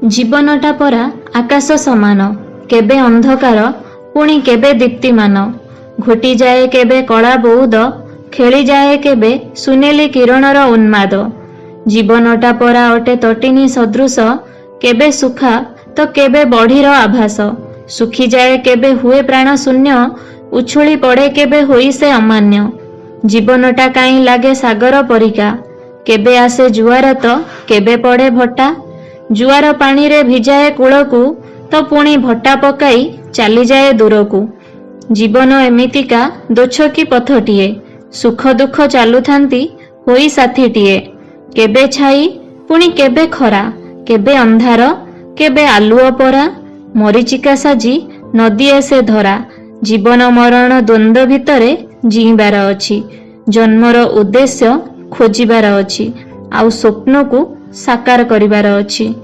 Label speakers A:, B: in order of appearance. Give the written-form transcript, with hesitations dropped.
A: जीवनटा परा आकाश समान, केबे अंधकार पुणी केबे दीप्तिमान। घुटी जाए केबे कला बौद, खेली जाए केबे सुनेली किरणर उन्माद। जीवनटा परा अटे तटिनी सदृश, केबे सुखा तो केबे बढ़ीर आभास। सुखी जाए केबे हुए प्राण शून्य, उछुली पड़े केबे होई से अमान्य। जीवनटा काई लागे सागर परिका, केबे आसे जुआर तो केबे पड़े भट्टा। जुआर पानी रे भिजाए कूलकू, तो पुणी भट्टा पकाई चली जाए दूरकू। जीवन एमितिका दोछकी पथटिए, सुख दुख चालुथांती होई साथीटिए। केबे छाई पुणी केबे खरा, केबे अंधार केबे आलुओ परा। मरीचिका साजी नदी आसे धरा, जीवन मरण द्वंद्व भितरे जीवार अछि। जन्मर उद्देश्य खोजिबार अछि, आउ स्वप्न को साकार करिबार अछि।